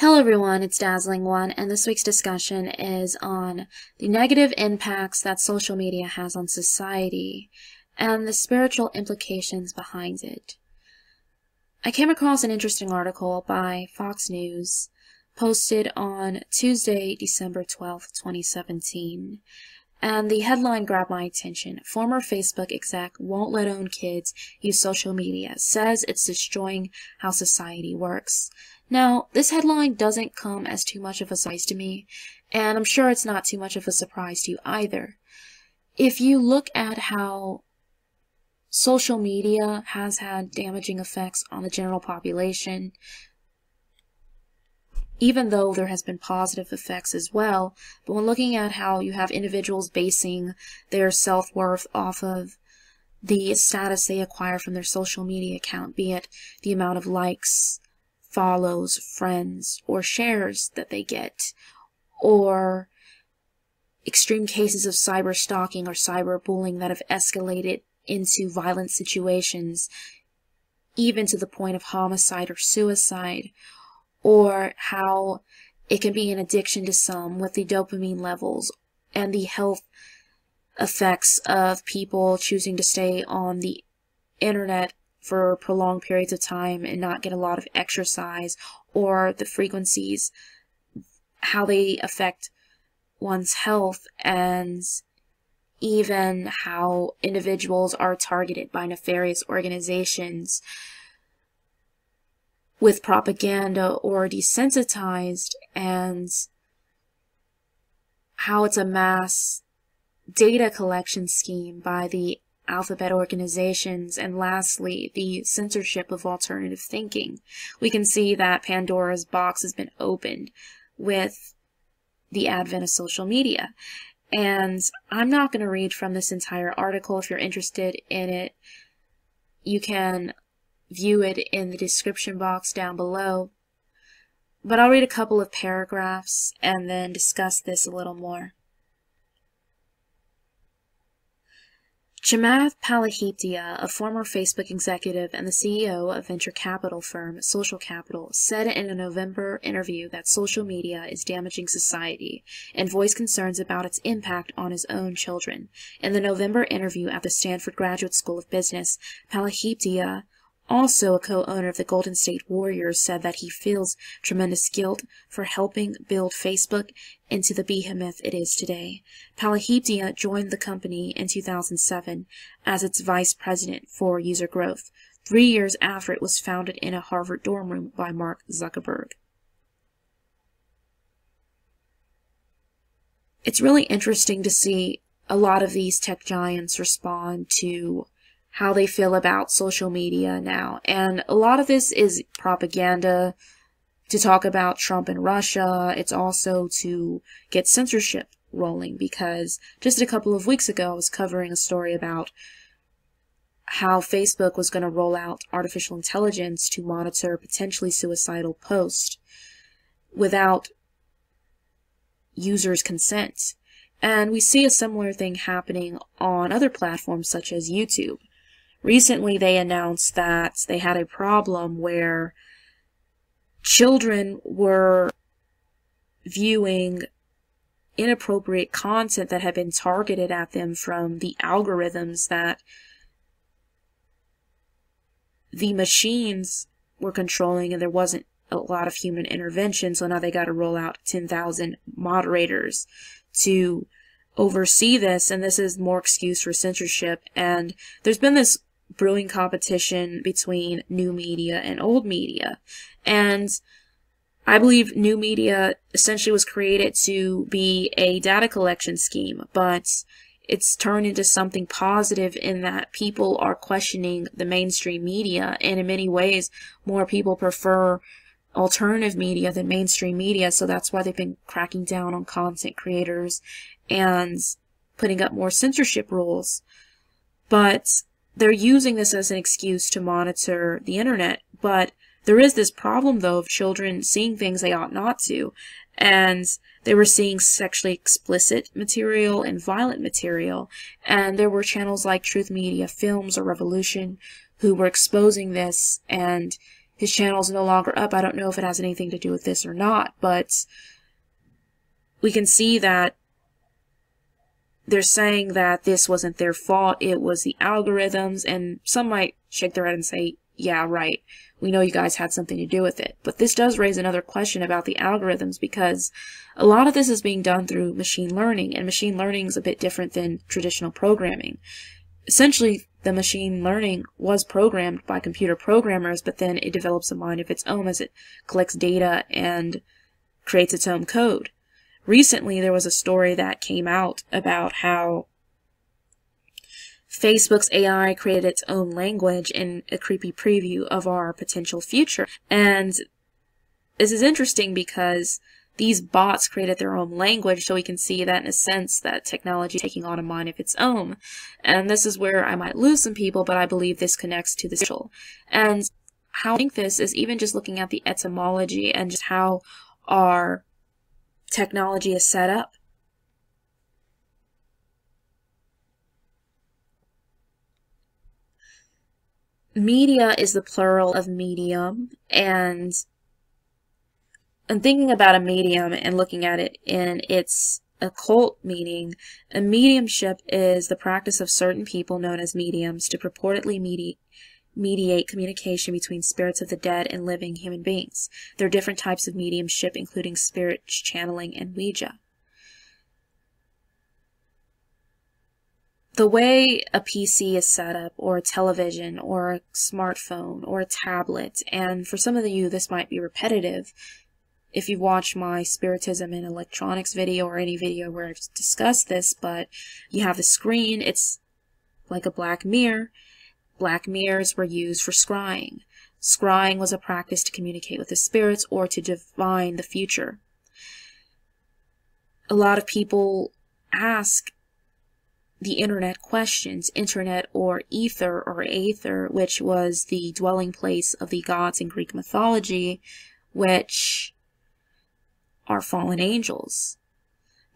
Hello everyone, it's Dazzling One, and this week's discussion is on the negative impacts that social media has on society and the spiritual implications behind it. I came across an interesting article by Fox News posted on Tuesday, December 12th, 2017, and the headline grabbed my attention. Former Facebook exec won't let own kids use social media, says it's destroying how society works. Now, this headline doesn't come as too much of a surprise to me, and I'm sure it's not too much of a surprise to you either. If you look at how social media has had damaging effects on the general population, even though there has been positive effects as well, but when looking at how you have individuals basing their self-worth off of the status they acquire from their social media account, be it the amount of likes, follows, friends, or shares that they get, or extreme cases of cyber stalking or cyberbullying that have escalated into violent situations, even to the point of homicide or suicide, or how it can be an addiction to some with the dopamine levels and the health effects of people choosing to stay on the internet for prolonged periods of time and not get a lot of exercise, or the frequencies, how they affect one's health, and even how individuals are targeted by nefarious organizations with propaganda or desensitized, and how it's a mass data collection scheme by the alphabet organizations, and lastly, the censorship of alternative thinking. We can see that Pandora's box has been opened with the advent of social media. And I'm not going to read from this entire article. If you're interested in it, you can view it in the description box down below. But I'll read a couple of paragraphs and then discuss this a little more. Chamath Palihapitiya, a former Facebook executive and the CEO of venture capital firm Social Capital, said in a November interview that social media is damaging society and voiced concerns about its impact on his own children. In the November interview at the Stanford Graduate School of Business, Palihapitiya, also a co-owner of the Golden State Warriors, said that he feels tremendous guilt for helping build Facebook into the behemoth it is today. Palihapitiya joined the company in 2007 as its vice president for user growth, 3 years after it was founded in a Harvard dorm room by Mark Zuckerberg. It's really interesting to see a lot of these tech giants respond to how they feel about social media now. And a lot of this is propaganda to talk about Trump and Russia. It's also to get censorship rolling, because just a couple of weeks ago I was covering a story about how Facebook was going to roll out artificial intelligence to monitor potentially suicidal posts without users' consent. And we see a similar thing happening on other platforms such as YouTube. Recently, they announced that they had a problem where children were viewing inappropriate content that had been targeted at them from the algorithms that the machines were controlling, and there wasn't a lot of human intervention, so now they got to roll out 10,000 moderators to oversee this, and this is more excuse for censorship. And there's been this brewing competition between new media and old media, and I believe new media essentially was created to be a data collection scheme, but it's turned into something positive in that people are questioning the mainstream media, and in many ways more people prefer alternative media than mainstream media, so that's why they've been cracking down on content creators and putting up more censorship rules. But they're using this as an excuse to monitor the internet. But there is this problem, though, of children seeing things they ought not to. And they were seeing sexually explicit material and violent material. And there were channels like Truth Media Films or Revolution who were exposing this and his channel is no longer up. I don't know if it has anything to do with this or not, but we can see that they're saying that this wasn't their fault, it was the algorithms, and some might shake their head and say, yeah, right, we know you guys had something to do with it. But this does raise another question about the algorithms, because a lot of this is being done through machine learning, and machine learning is a bit different than traditional programming. Essentially, the machine learning was programmed by computer programmers, but then it develops a mind of its own as it collects data and creates its own code. Recently, there was a story that came out about how Facebook's AI created its own language in a creepy preview of our potential future. And this is interesting because these bots created their own language, so we can see that in a sense that technology is taking on a mind of its own. And this is where I might lose some people, but I believe this connects to the spiritual. And how I think this is even just looking at the etymology and just how our technology is set up. Media is the plural of medium, and thinking about a medium and looking at it in its occult meaning, a mediumship is the practice of certain people known as mediums to purportedly mediate communication between spirits of the dead and living human beings. There are different types of mediumship, including spirit channeling and Ouija. The way a PC is set up, or a television, or a smartphone, or a tablet, and for some of you this might be repetitive if you watch my Spiritism and Electronics video or any video where I've discussed this, but you have the screen, it's like a black mirror. Black mirrors were used for scrying. Scrying was a practice to communicate with the spirits or to divine the future. A lot of people ask the internet questions, internet or ether or aether, which was the dwelling place of the gods in Greek mythology, which are fallen angels.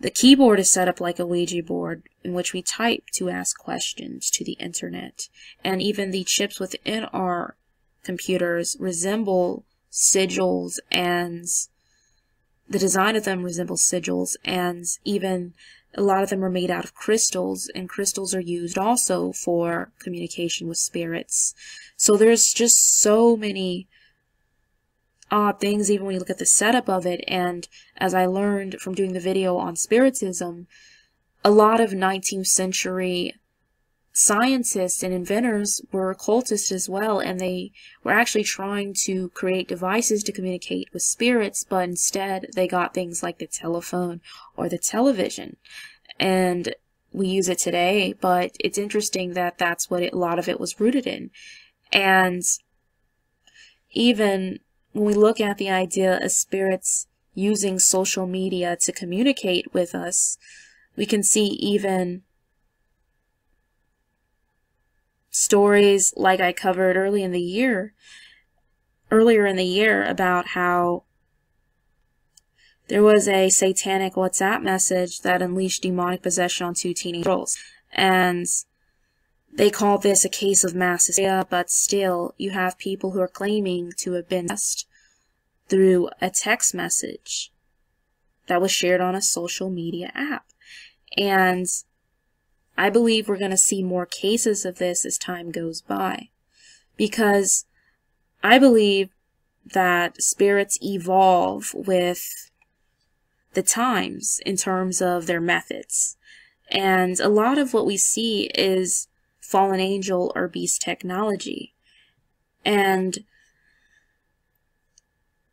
The keyboard is set up like a Ouija board in which we type to ask questions to the internet. And even the chips within our computers resemble sigils, and the design of them resembles sigils, and even a lot of them are made out of crystals, and crystals are used also for communication with spirits. So there's just so many odd things even when you look at the setup of it. And as I learned from doing the video on Spiritism, a lot of 19th century scientists and inventors were occultists as well, and they were actually trying to create devices to communicate with spirits, but instead they got things like the telephone or the television. And we use it today, but it's interesting that that's what a lot of it was rooted in. And even when we look at the idea of spirits using social media to communicate with us, we can see even stories like I covered earlier in the year about how there was a satanic WhatsApp message that unleashed demonic possession on 2 teenage girls. And they call this a case of mass hysteria, but still, you have people who are claiming to have been possessed through a text message that was shared on a social media app. And I believe we're going to see more cases of this as time goes by, because I believe that spirits evolve with the times in terms of their methods. And a lot of what we see is fallen angel or beast technology. And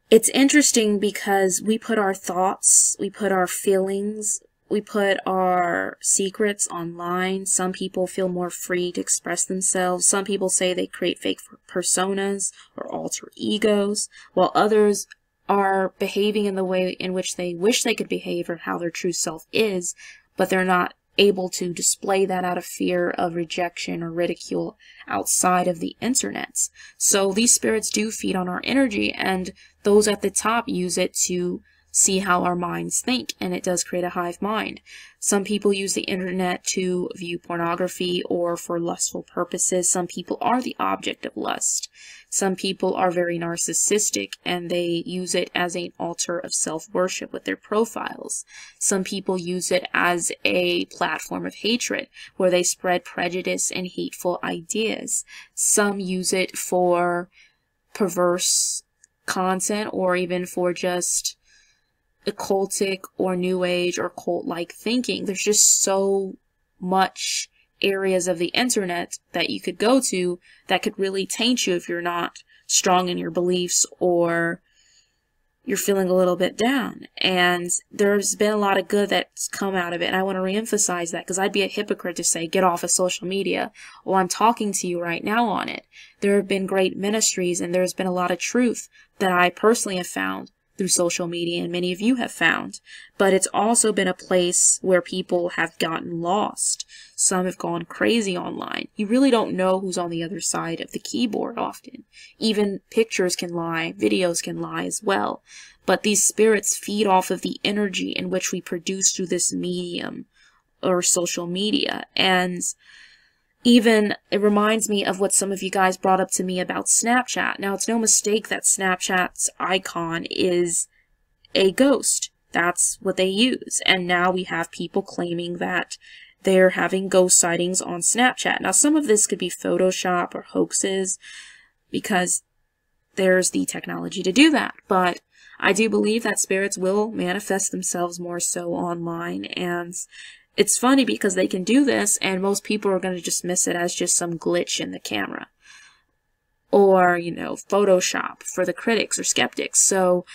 it's interesting because we put our thoughts, we put our feelings, we put our secrets online. Some people feel more free to express themselves. Some people say they create fake personas or alter egos, while others are behaving in the way in which they wish they could behave or how their true self is, but they're not able to display that out of fear of rejection or ridicule outside of the internet. So these spirits do feed on our energy, and those at the top use it to see how our minds think, and it does create a hive mind. Some people use the internet to view pornography or for lustful purposes. Some people are the object of lust. Some people are very narcissistic and they use it as an altar of self-worship with their profiles. Some people use it as a platform of hatred where they spread prejudice and hateful ideas. Some use it for perverse content or even for just occultic or new age or cult-like thinking. There's just so much areas of the internet that you could go to that could really taint you if you're not strong in your beliefs or you're feeling a little bit down. And there's been a lot of good that's come out of it, and I want to reemphasize that because I'd be a hypocrite to say get off of social media. Well, I'm talking to you right now on it. There have been great ministries and there's been a lot of truth that I personally have found through social media, and many of you have found. But it's also been a place where people have gotten lost. Some have gone crazy online. You really don't know who's on the other side of the keyboard often. Even pictures can lie, videos can lie as well. But these spirits feed off of the energy in which we produce through this medium or social media. And even, it reminds me of what some of you guys brought up to me about Snapchat. Now, it's no mistake that Snapchat's icon is a ghost. That's what they use. And now we have people claiming that they're having ghost sightings on Snapchat. Now, some of this could be Photoshop or hoaxes because there's the technology to do that. But I do believe that spirits will manifest themselves more so online, and it's funny because they can do this and most people are going to dismiss it as just some glitch in the camera. Or, you know, Photoshop for the critics or skeptics. So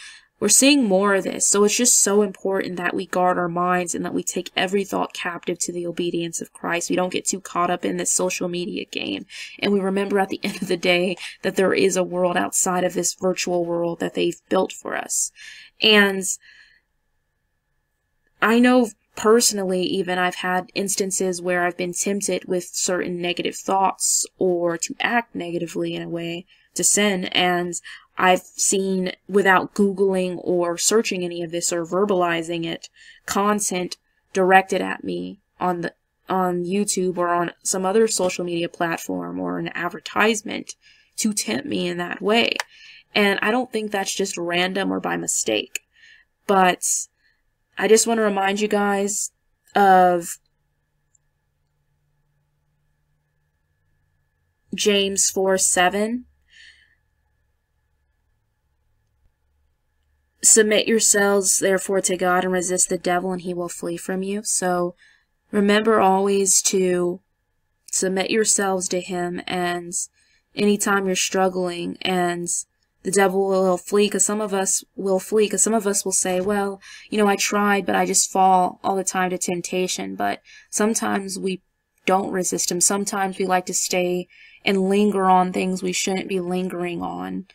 we're seeing more of this. So it's just so important that we guard our minds and that we take every thought captive to the obedience of Christ. We don't get too caught up in this social media game. And we remember at the end of the day that there is a world outside of this virtual world that they've built for us. And I know personally, even I've had instances where I've been tempted with certain negative thoughts or to act negatively in a way, to sin, and I've seen, without Googling or searching any of this or verbalizing it, content directed at me on YouTube or on some other social media platform or an advertisement to tempt me in that way. And I don't think that's just random or by mistake, but I just want to remind you guys of James 4:7. Submit yourselves, therefore, to God and resist the devil, and he will flee from you. So remember always to submit yourselves to him, and anytime you're struggling and the devil will flee, because some of us will flee, because some of us will say, well, you know, I tried, but I just fall all the time to temptation. But sometimes we don't resist him. Sometimes we like to stay and linger on things we shouldn't be lingering on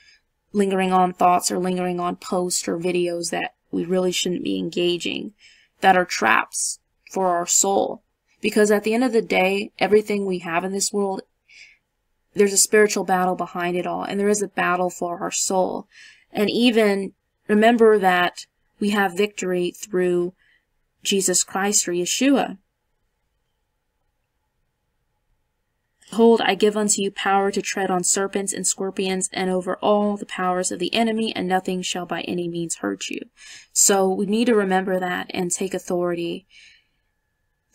thoughts or lingering on posts or videos that we really shouldn't be engaging, that are traps for our soul. Because at the end of the day, everything we have in this world, there's a spiritual battle behind it all, and there is a battle for our soul. And even remember that we have victory through Jesus Christ or Yeshua. Behold, I give unto you power to tread on serpents and scorpions and over all the powers of the enemy, and nothing shall by any means hurt you. So we need to remember that and take authority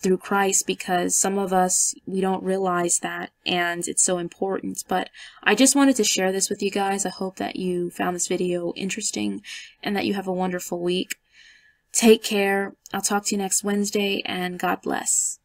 through Christ, because some of us, we don't realize that, and it's so important. But I just wanted to share this with you guys. I hope that you found this video interesting and that you have a wonderful week. Take care. I'll talk to you next Wednesday, and God bless.